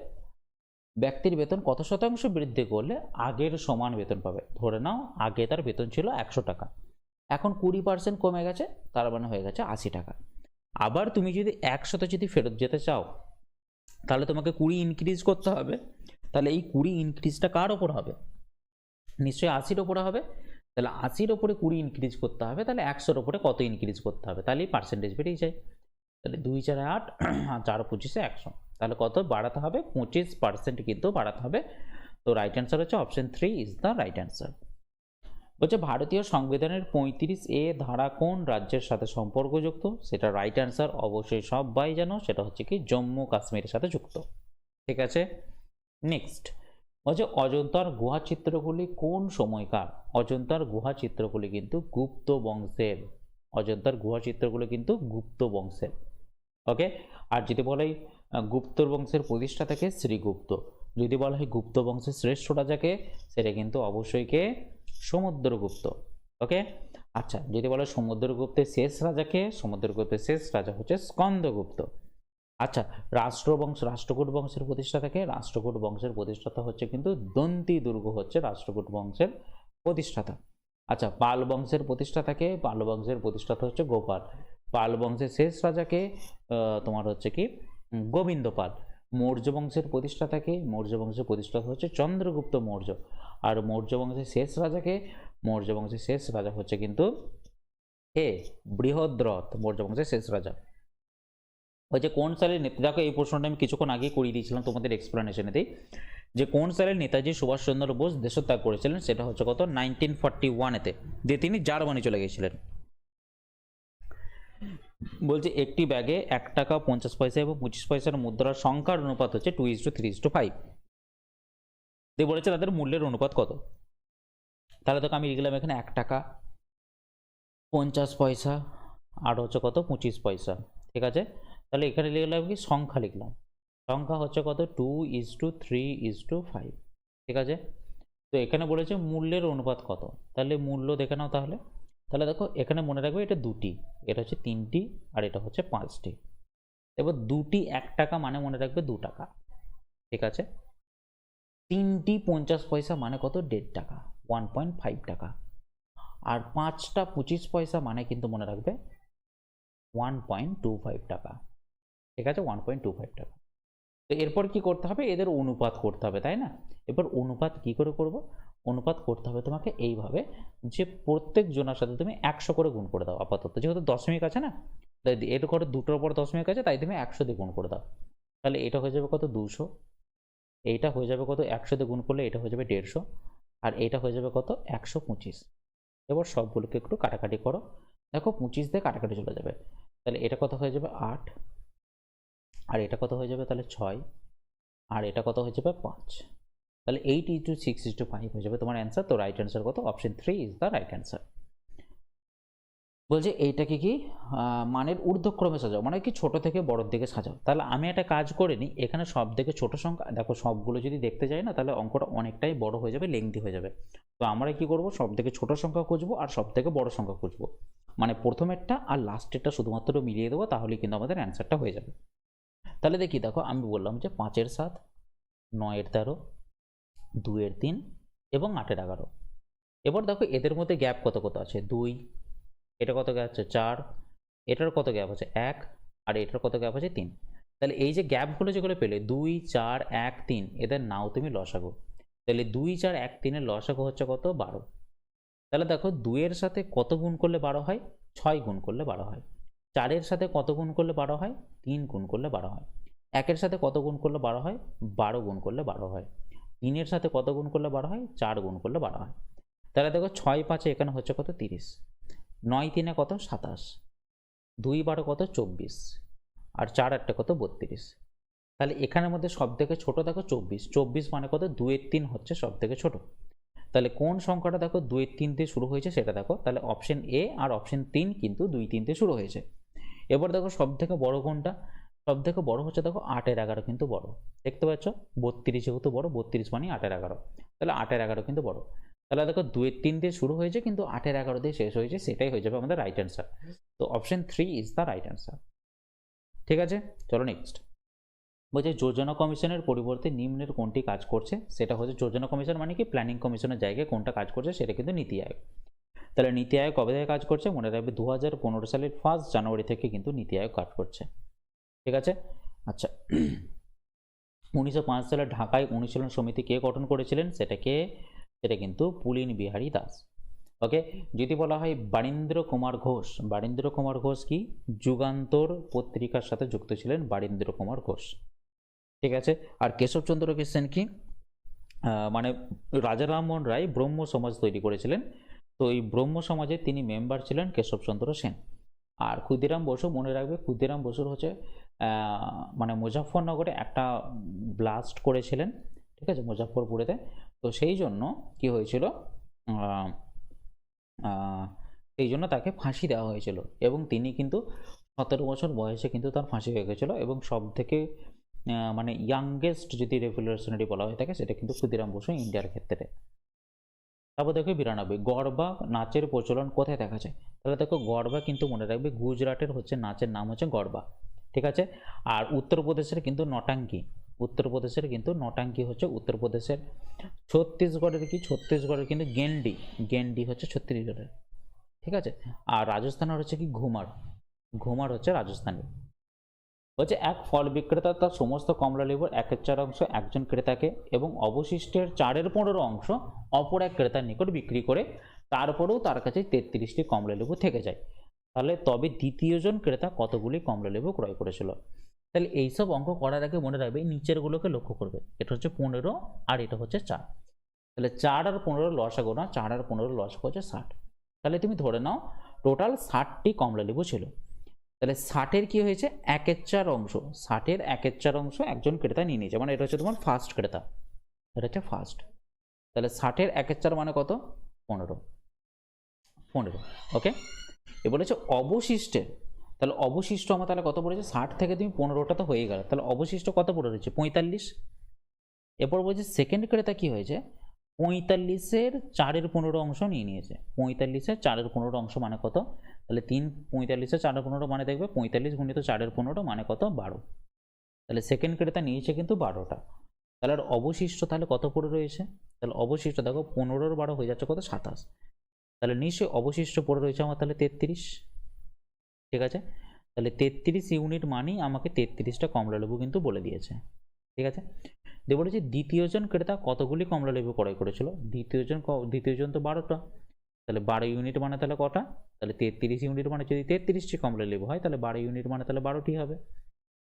ব্যক্তির বেতন কত শতাংশ বৃদ্ধি করলে আগের সমান বেতন পাবে? ধরে নাও আগে তার বেতন ছিল 100 টাকা, এখন 20% কমে গেছে, তার মানে হয়ে গেছে 80 টাকা। আবার তুমি যদি 100 যদি ফেরত যেতে চাও তাহলে তোমাকে 20 ইনক্রিজ করতে হবে। তাহলে এই 20 ইনক্রিজটা কার ওপর হবে? নিশ্চয়ই 80-র ওপরে হবে। তাহলে 80-র ওপরে 20 ইনক্রিজ করতে হবে, তাহলে 100-র ওপরে কত ইনক্রিজ করতে হবে? তাহলে এই পার্সেন্টেজ বেড়েই যায়। তাহলে 2 4 8 আর 4 25 100, তাহলে কত বাড়াতে হবে? 25% কিন্তু বাড়াতে হবে। তো রাইট অ্যান্সার হচ্ছে option 3 is the right answer. বলছে ভারতীয় সংবিধানের 35A ধারা কোন রাজ্যের সাথে সম্পর্কযুক্ত? সেটা রাইট অ্যান্সার অবশ্যই সবাই জানো, সেটা হচ্ছে কি জম্মু কাশ্মীরের সাথে যুক্ত, ঠিক আছে। নেক্সট বলছে অজন্তার গুহা চিত্রগুলি কোন সময়কার? অজন্তার গুহা চিত্রগুলি কিন্তু গুপ্ত বংশের, অজন্তার গুহা চিত্রগুলি কিন্তু গুপ্ত বংশের, ওকে। আর যদি বলা হয় গুপ্ত বংশের প্রতিষ্ঠাতাকে শ্রীগুপ্ত, যদি বলা হয় গুপ্ত বংশের শ্রেষ্ঠ রাজাকে, সেটা কিন্তু অবশ্যই কে? সমুদ্রগুপ্ত, ওকে। আচ্ছা যদি বলা হয় সমুদ্রগুপ্তের শেষ রাজাকে, সমুদ্রগুপ্তের শেষ রাজা হচ্ছে স্কন্দগুপ্ত। আচ্ছা রাষ্ট্রকূট বংশের প্রতিষ্ঠাতাকে, রাষ্ট্রকূট বংশের প্রতিষ্ঠাতা হচ্ছে কিন্তু দন্তি দুর্গ হচ্ছে রাষ্ট্রকূট বংশের প্রতিষ্ঠাতা। আচ্ছা পাল বংশের প্রতিষ্ঠাতাকে, পাল বংশের প্রতিষ্ঠাতা হচ্ছে গোপাল। পাল বংশের শেষ রাজাকে তোমার হচ্ছে কি গোবিন্দ পাল। মৌর্য বংশের প্রতিষ্ঠাতাকে, মৌর্য বংশের প্রতিষ্ঠাতা হচ্ছে চন্দ্রগুপ্ত মৌর্য। আর মৌর্য বংশের শেষ রাজাকে, মৌর্য বংশের শেষ রাজা হচ্ছে কিন্তু কে? বৃহদ্রথ, মৌর্য বংশের শেষ রাজা। ওই যে কোন সালের নেতা, দেখো এই প্রশ্নটা আমি কিছুক্ষণ আগে করিয়ে দিয়েছিলাম তোমাদের এক্সপ্লেনেশনেতেই, যে কোন সালে নেতাজি সুভাষচন্দ্র বোস দেশত্যাগ করেছিলেন, সেটা হচ্ছে কত? 1941-এতে, দিয়ে তিনি জার্মানি চলে গেছিলেন। বলছে একটি ব্যাগে 1 টাকা 50 পয়সা এবং 25 পয়সার মুদ্রার সংখ্যার অনুপাত হচ্ছে 2:3:5, দিয়ে বলেছে তাদের মূল্যের অনুপাত কত? তাহলে দেখো আমি লিখলাম এখানে 1 টাকা 50 পয়সা আর হচ্ছে কত? 25 পয়সা, ঠিক আছে। তাহলে এখানে লিখলাম কি সংখ্যা লিখলাম, সংখ্যা হচ্ছে কত 2:3:5, ঠিক আছে। তো এখানে বলেছে মূল্যের অনুপাত কত, তাহলে মূল্য দেখে নাও তাহলে। তাহলে দেখো এখানে মনে রাখবে এটা দুটি, এটা হচ্ছে 3টি আর এটা হচ্ছে 5টি। এবার দুটি 1 টাকা মানে মনে রাখবে 2 টাকা, ঠিক আছে। 3টি 50 পয়সা মানে কত 1.5 টাকা, 1.5 টাকা। আর 5টা 25 পয়সা মানে কিন্তু মনে রাখবে 1.25 টাকা, ঠিক আছে, 1.25 টাকা। তো এরপর কি করতে হবে, এদের অনুপাত করতে হবে, তাই না। এবার অনুপাত কি করে করব, অনুপাত করতে হবে তোমাকে এইভাবে যে প্রত্যেক জনের সাথে তুমি 100 করে গুণ করে দাও। আপাতত যেহেতু দশমিক আছে না, তাই এর ঘরে দুটোর পর দশমিক আছে, তাই তুমি 100 দিয়ে গুণ করে দাও। তাহলে এটা হয়ে যাবে কত 200, এইটা হয়ে যাবে কত 100 দিয়ে গুণ করলে এটা হয়ে যাবে 150, আর এটা হয়ে যাবে কত 125। এবার সবগুলোকে একটু কাটাকাটি করো, দেখো 25 দিয়ে কাটাকাটি চলে যাবে। তাহলে এটা কত হয়ে যাবে 8, আর এটা কত হয়ে যাবে তাহলে 6, আর এটা কত হয়ে যাবে 5। তাহলে 8:6:5 হয়ে যাবে তোমার অ্যান্সার। তো রাইট অ্যান্সার কত, option 3 is the right answer. বলছে এইটাকে কি মানের ঊর্ধ্বক্রমে সাজাও, মানে কি ছোট থেকে বড়র দিকে সাজাও। তাহলে আমি একটা কাজ করে নিই, এখানে সব থেকে ছোট সংখ্যা, দেখো সবগুলো যদি দেখতে যাই না তাহলে অঙ্কটা অনেকটাই বড় হয়ে যাবে, লেংথি হয়ে যাবে। তো আমরা কি করব, সব থেকে ছোট সংখ্যা খুঁজবো আর সব থেকে বড় সংখ্যা খুঁজবো, মানে প্রথমেরটা আর লাস্টেরটা শুধুমাত্র মিলিয়ে দেবো, তাহলে কিন্তু আমাদের অ্যান্সারটা হয়ে যাবে। তাহলে দেখি, দেখো আমি বললাম যে 5-এর 7, 9-এর 13, 2-এর 3 এবং 8-এর 11। এবার দেখো এদের মধ্যে গ্যাপ কত কত আছে, 2, এটা কত গ্যাপ আছে 4, এটার কত গ্যাপ আছে 1, আর এটার কত গ্যাপ আছে 3। তাহলে এই যে গ্যাপগুলো যেগুলো পেলে 2, 4, 1, 3, এদের নাও তুমি লসাগু। তাহলে 2, 4, 1, 3-এর লসাগু হচ্ছে কত 12। তাহলে দেখো 2-এর সাথে কত গুণ করলে 12 হয়, 6 গুণ করলে 12 হয়। 4-এর সাথে কত গুণ করলে 12 হয়, 3 গুণ করলে 12 হয়। 1-এর সাথে কত গুণ করলে 12 হয়, 12 গুণ করলে 12 হয়। 3-এর সাথে কত গুণ করলে 12 হয়, 4 গুণ করলে 12 হয়। তাহলে দেখো 6 5 এখানে হচ্ছে কত 30, 9 3 কত 27, 2 12 কত 24, আর 4 8 কত 32। তাহলে এখানের মধ্যে সব থেকে ছোট দেখো 24, 24 মানে কত 2-এর 3 হচ্ছে সব থেকে ছোট। তাহলে কোন সংখ্যাটা দেখো 2-এর 3 দিয়ে শুরু হয়েছে সেটা দেখো, তাহলে অপশন এ আর অপশন 3 কিন্তু 2 3 দিয়ে শুরু হয়েছে। এবার দেখো সব থেকে বড় কোনটা, সব থেকে বড় হচ্ছে দেখো 8-এর 11 কিন্তু বড়, দেখতে পাচ্ছ 32 যেহেতু বড়, 32 মানে 8-এর 11, তাহলে 8-এর 11 কিন্তু বড়। তাহলে দেখো 2-এর 3 দিয়ে শুরু হয়েছে কিন্তু 8-এর 11 দিয়ে শেষ হয়েছে, সেটাই হয়ে যাবে আমাদের রাইট অ্যান্সার। তো option 3 is the right answer, ঠিক আছে। চলো নেক্সট, বলছে যোজনা কমিশনের পরিবর্তে নিম্নের কোনটি কাজ করছে, সেটা হচ্ছে যোজনা কমিশন মানে কি প্ল্যানিং কমিশনের জায়গায় কোনটা কাজ করছে, সেটা কিন্তু নীতি আয়োগ। তাহলে নীতি আয়োগ কবে থেকে কাজ করছে, মনে রাখবে 2015 সালের 1 জানুয়ারি থেকে কিন্তু নীতি আয়োগ কাজ করছে, ঠিক আছে। আচ্ছা 1905 সালে ঢাকায় অনুশীলন সমিতি কে গঠন করেছিলেন, সেটা কিন্তু পুলিন বিহারী দাস। ওকে, যদি বলা হয় বারীন্দ্র কুমার ঘোষ, বারীন্দ্র কুমার ঘোষ কি যুগান্তর পত্রিকার সাথে যুক্ত ছিলেন বারীন্দ্র কুমার ঘোষ, ঠিক আছে। আর কেশবচন্দ্র সেন কি মানে রাজা রামমোহন রায় ব্রহ্ম সমাজ তৈরি করেছিলেন, তো এই ব্রহ্ম সমাজে তিনি মেম্বার ছিলেন কেশবচন্দ্র সেন। আর ক্ষুদিরাম বসু, মনে রাখবে ক্ষুদিরাম বসুর হচ্ছে মানে মুজাফফরনগরে একটা ব্লাস্ট করেছিলেন, ঠিক আছে, মুজাফফরপুরেতে। তো সেই জন্য কি হয়েছিল, এই জন্য তাকে ফাঁসি দেওয়া হয়েছিল, এবং তিনি কিন্তু 17 বছর বয়সে কিন্তু তার ফাঁসি হয়ে গেছিলো, এবং সব থেকে মানে ইয়াংগেস্ট যদি রেভলিউশনারি বলা হয়ে থাকে সেটা কিন্তু ক্ষুদিরাম বসু ইন্ডিয়ার ক্ষেত্রে। তারপর দেখো 92, গরবা নাচের প্রচলন কোথায় দেখা যায়, তাহলে দেখো গরবা কিন্তু মনে রাখবে গুজরাটের হচ্ছে নাচের নাম হচ্ছে গরবা, ঠিক আছে। আর উত্তরপ্রদেশের কিন্তু নটাঙ্কি, উত্তরপ্রদেশের কিন্তু নটাঙ্কি হচ্ছে উত্তরপ্রদেশের। ছত্তিশগড়ের কি, ছত্তিশগড়ের কিন্তু গেন্ডি, গেন্ডি হচ্ছে ছত্তিশগড়ের, ঠিক আছে। আর রাজস্থানের হচ্ছে কি ঘুমার, ঘুমার হচ্ছে রাজস্থানের। হচ্ছে এক ফল বিক্রেতা তার সমস্ত কমলা লেবুর 1/4 অংশ একজন ক্রেতাকে এবং অবশিষ্টের 4/15 অংশ অপর এক ক্রেতার নিকট বিক্রি করে, তারপরেও তার কাছে 33টি কমলা লেবু থেকে যায়, তাহলে তবে দ্বিতীয়জন ক্রেতা কতগুলি কমলা লেবু ক্রয় করেছিল। তাহলে এইসব অঙ্ক করার আগে মনে রাখবে নিচের গুলোকে লক্ষ্য করবে, এটা হচ্ছে 15 আর এটা হচ্ছে 4, তাহলে 4 আর 15 লসাগু না, 4 আর 15 লসাগু হচ্ছে 60। তাহলে তুমি ধরে নাও টোটাল 60টি কমলা লেবু ছিল, তাহলে 60-এর কি হয়েছে 1/4 অংশ, 60-এর 1/4 অংশ একজন ক্রেতা নিয়ে নিয়েছে, মানে এটা হচ্ছে তোমার ফার্স্ট ক্রেতা, এটা হচ্ছে ফার্স্ট। তাহলে 60-এর 1/4 মানে কত 15, ওকে। এবার হচ্ছে অবশিষ্টের তাহলে অবশিষ্ট আমার তাহলে কত পড়েছে, 60 থেকে তুমি 15টা তো হয়ে গেল, তাহলে অবশিষ্ট কত পড়ে রয়েছে 45। এরপর বলছে সেকেন্ড ক্রেতা কি হয়েছে, 45-এর 4-এর 15 অংশ নিয়ে নিয়েছে। 45-এর 4-এর 15 অংশ মানে কত, তাহলে 3 45-এর 4-এর 15 মানে দেখবে 45 গুণিত 4-এর 15 মানে কত 12। তাহলে সেকেন্ড ক্রেতা নিয়েছে কিন্তু 12টা। তাহলে আর অবশিষ্ট তাহলে কত পড়ে রয়েছে, তাহলে অবশিষ্ট দেখো 15-এর 12 হয়ে যাচ্ছে কত 27। তাহলে নিশ্চয়ই অবশিষ্ট পড়ে রয়েছে আমার তাহলে 33। ঠিক আছে, তাহলে 33 ইউনিট মানেই আমাকে 33টা কমলালেবু কিন্তু বলে দিয়েছে। ঠিক আছে, দিয়ে বলেছি দ্বিতীয়জন ক্রেতা কতগুলি কমলালেবু ক্রয় করেছিল, দ্বিতীয়জন তো 12টা, তাহলে 12 ইউনিট মানে তাহলে কটা, তাহলে 33 ইউনিট মানে যদি 33টি কমলালেবু হয় তাহলে 12 ইউনিট মানে তাহলে 12টি হবে।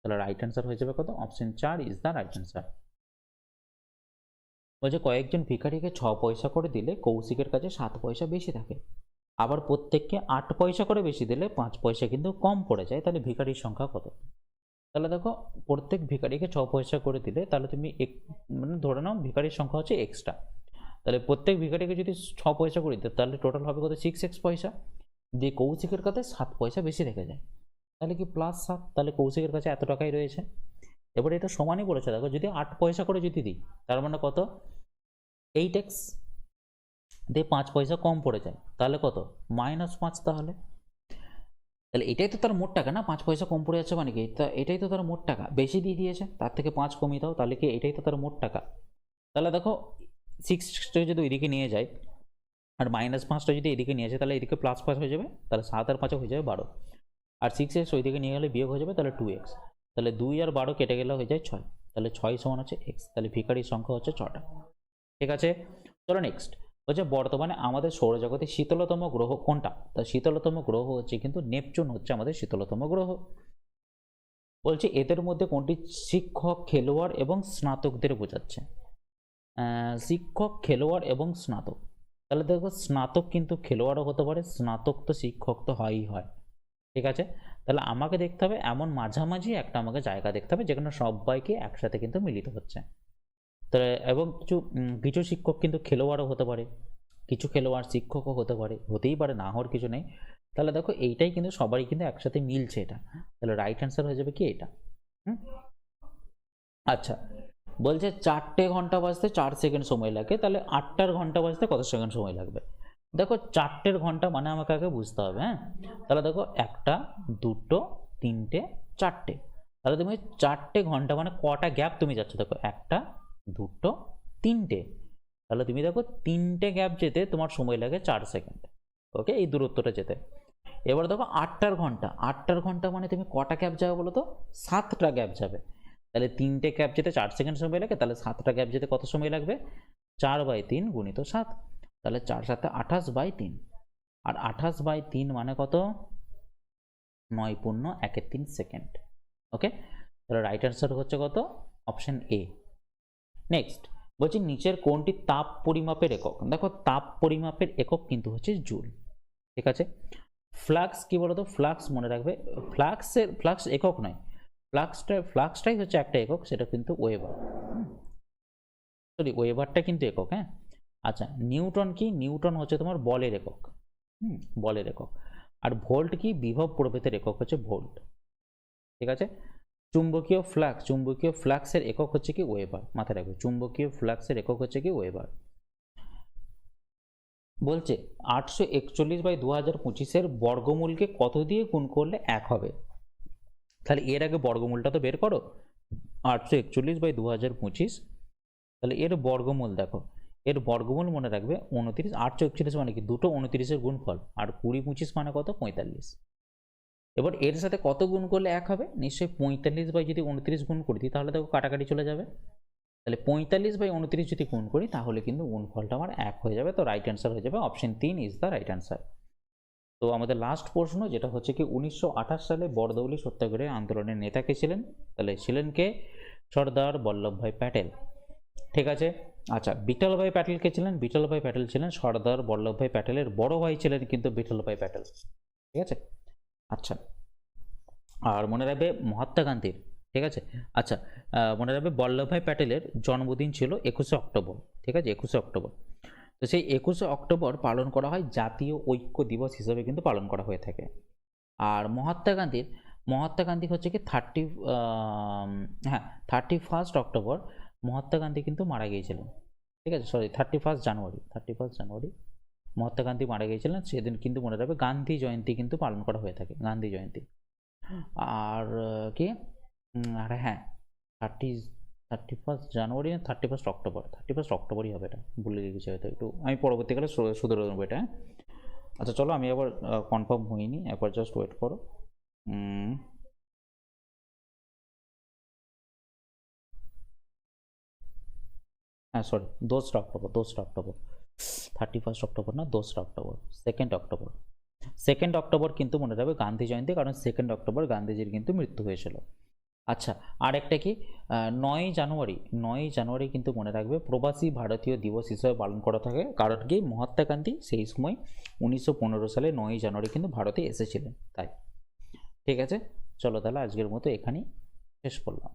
তাহলে রাইট অ্যান্সার হয়ে যাবে কত, option 4 is the right answer. বলছে কয়েকজন ভিখারিকে 6 পয়সা করে দিলে কৌশিকের কাছে 7 পয়সা বেশি থাকে, আবার প্রত্যেককে 8 পয়সা করে বেশি দিলে 5 পয়সা কিন্তু কম পড়ে যায়, তাহলে ভিখারির সংখ্যা কত। তাহলে দেখো প্রত্যেক ভিখারিকে 6 পয়সা করে দিলে তাহলে তুমি মানে ধরে নাও ভিখারির সংখ্যা হচ্ছে এক্সট্রা, তাহলে প্রত্যেক ভিখারিকে যদি 6 পয়সা করে দিতে তাহলে টোটাল হবে কত 6x পয়সা, দিয়ে কৌশিকের কাছে 7 পয়সা বেশি রেখে যায়, তাহলে কি +7, তাহলে কৌশিকের কাছে এত টাকাই রয়েছে। এবারে এটা সমানই বলেছে, দেখো যদি 8 পয়সা করে যদি দিই তার মানে কত 8x, দিয়ে 5 পয়সা কম পড়ে যায় তাহলে কত -5। তাহলে এটাই তো তার মোট টাকা না, 5 পয়সা কম পড়ে যাচ্ছে মানে কি, তা এটাই তো তার মোট টাকা, বেশি দিয়ে দিয়েছে তার থেকে 5 কমিয়ে দাও, তাহলে কি এটাই তো তার মোট টাকা। তাহলে দেখো 6টা যদি ওইদিকে নিয়ে যায় আর -5টা যদি এদিকে নিয়ে আসে তাহলে এদিকে +5 হয়ে যাবে, তাহলে 7 আর 5 হয়ে যাবে 12, আর 6x ওইদিকে নিয়ে গেলে বিয়োগ হয়ে যাবে তাহলে 2x, তাহলে 2 আর 12 কেটে গেলে হয়ে যায় 6, তাহলে 6 সমান হচ্ছে x, তাহলে ভিখারির সংখ্যা হচ্ছে 6টা। ঠিক আছে, চলো নেক্সট। বলছে বর্তমানে আমাদের সৌরজগতে শীতলতম গ্রহ কোনটা, তা শীতলতম গ্রহ হচ্ছে কিন্তু নেপচুন হচ্ছে আমাদের শীতলতম গ্রহ। বলছে এদের মধ্যে কোনটি শিক্ষক, খেলোয়াড় এবং স্নাতকদের বোঝাচ্ছে, শিক্ষক, খেলোয়াড় এবং স্নাতক। তাহলে দেখো স্নাতক কিন্তু খেলোয়াড়ও হতে পারে, স্নাতক তো শিক্ষক তো হয়ই হয়। ঠিক আছে, তাহলে আমাকে দেখতে হবে এমন মাঝামাঝি একটা আমাকে জায়গা দেখতে হবে যেখানে সবাইকে একসাথে কিন্তু মিলিত হচ্ছে। তাহলে এবং কিছু শিক্ষক কিন্তু খেলোয়াড়ও হতে পারে, কিছু খেলোয়াড় শিক্ষকও হতে পারে, হতেই পারে, না হওয়ার কিছু নেই। তাহলে দেখো এইটাই কিন্তু সবারই কিন্তু একসাথে মিলছে এটা, তাহলে রাইট অ্যান্সার হয়ে যাবে কি এটা। আচ্ছা, বলছে 4টে ঘন্টা বাজতে 4 সেকেন্ড সময় লাগে, তাহলে 8টার ঘন্টা বাজতে কত সেকেন্ড সময় লাগবে। দেখো 4টের ঘন্টা মানে আমাকে আগে বুঝতে হবে, হ্যাঁ, তাহলে দেখো 1টা 2টো 3টে 4টে, তাহলে তুমি 4টে ঘন্টা মানে কটা গ্যাপ তুমি যাচ্ছ, দেখো 1টা 2টো 3টে, তাহলে তুমি দেখো 3টে গ্যাপ যেতে তোমার সময় লাগে 4 সেকেন্ড। ওকে, এই দূরত্বটা যেতে। এবার দেখো 8টার ঘন্টা মানে তুমি কটা গ্যাপ যাবে বলো তো, 7টা গ্যাপ যাবে, তাহলে 3টে গ্যাপ যেতে 4 সেকেন্ড সময় লাগে, তাহলে 7টা গ্যাপ যেতে কত সময় লাগবে, 4/3 গুণিত 7, তাহলে 4 7 28/3, আর 28/3 মানে কত 9.1 সেকেন্ড। ওকে, তাহলে রাইট অ্যান্সার হচ্ছে কত, অপশন এ। নেক্সট বলছি নিচের কোনটি তাপ পরিমাপের একক, দেখো তাপ পরিমাপের একক কিন্তু হচ্ছে জুল। ঠিক আছে, ফ্লাক্স কি বলতো, ফ্লাক্স মনে রাখবে, ফ্লাক্স একক নয়, ফ্লাক্সটাই হচ্ছে একটা একক, সেটা কিন্তু ওয়েবার, সরি ওয়েবারটা কিন্তু একক। হ্যাঁ, আচ্ছা নিউটন কি, নিউটন হচ্ছে তোমার বলের একক, বলের একক। আর ভোল্ট কি, বিভব প্রভেদের একক হচ্ছে ভোল্ট। ঠিক আছে, চুম্বকীয় ফ্লাক্সের একক হচ্ছে কি ওয়েবার, মাথায় রাখবে চুম্বকীয় ফ্লাক্সের একক হচ্ছে কি ওয়েবার। বলছে 841/2025 বর্গমূলকে কত দিয়ে গুণ করলে 1 হবে, তাহলে এর আগে বর্গমূলটা তো বের করো। 841/2025, তাহলে এর বর্গমূল দেখো, এর বর্গমূল মনে রাখবে 29, 841 মানে কি দুটো 29-এর গুণফল, আর 20 25 মানে কত 45। এবার এর সাথে কত গুণ করলে 1 হবে, নিশ্চয়ই 45 যদি 29 গুণ করি তাহলে দেখো কাটাকাটি চলে যাবে, তাহলে 45/29 যদি গুণ করি তাহলে কিন্তু গুণফলটা আমার 1 হয়ে যাবে, তো রাইট অ্যান্সার হয়ে যাবে option 3 is the right answer. তো আমাদের লাস্ট প্রশ্ন যেটা হচ্ছে কি 1928 সালে বরদৌলি সত্যাগ্রহ আন্দোলনের নেতা কে ছিলেন, তাহলে ছিলেন কে, সর্দার বল্লভভাই প্যাটেল। ঠিক আছে, আচ্ছা বিঠলভাই প্যাটেল কে ছিলেন, বিঠলভাই প্যাটেল ছিলেন সর্দার বল্লভভাই প্যাটেলের বড় ভাই ছিলেন কিন্তু বিঠলভাই প্যাটেল। ঠিক আছে, আচ্ছা আর মনে রাখবে মহাত্মা গান্ধীর, ঠিক আছে, আচ্ছা মনে রাখবে বল্লভভাই প্যাটেলের জন্মদিন ছিল 21শে অক্টোবর। ঠিক আছে, 21শে অক্টোবর, তো সেই 21শে অক্টোবর পালন করা হয় জাতীয় ঐক্য দিবস হিসেবে কিন্তু পালন করা হয়ে থাকে। আর মহাত্মা গান্ধী হচ্ছে কি 31 অক্টোবর মহাত্মা গান্ধী কিন্তু মারা গিয়েছিলেন, ঠিক আছে, সরি 31 জানুয়ারি মহাত্মা গান্ধী মারা গিয়েছিলেন, সেদিন কিন্তু মনে রাখবে গান্ধী জয়ন্তী কিন্তু পালন করা হয়ে থাকে, গান্ধী জয়ন্তী। আর কি আর হ্যাঁ 31 জানুয়ারি না 31 অক্টোবরই হবে, এটা ভুলে গেছি হয়তো, একটু আমি পরবর্তীকালে শুধরে দেবো এটা, হ্যাঁ। আচ্ছা চলো, আমি আবার কনফার্ম হইনি, একবার জাস্ট ওয়েট করো। হ্যাঁ সরি, 2রা অক্টোবর 31 অক্টোবর না, 2রা October, 2nd October. 2nd October কিন্তু মনে রাখবে গান্ধী জয়ন্তী, কারণ 2nd অক্টোবর গান্ধীজির কিন্তু মৃত্যু হয়েছিল। আচ্ছা, আর একটা কি 9ই জানুয়ারি কিন্তু মনে রাখবে প্রবাসী ভারতীয় দিবস হিসেবে পালন করা থাকে, কারণ কি মহাত্মা গান্ধী সেই সময় 1915 সালে 9ই জানুয়ারি কিন্তু ভারতে এসেছিলেন, তাই। ঠিক আছে, চলো তাহলে আজকের মতো এখানেই শেষ করলাম।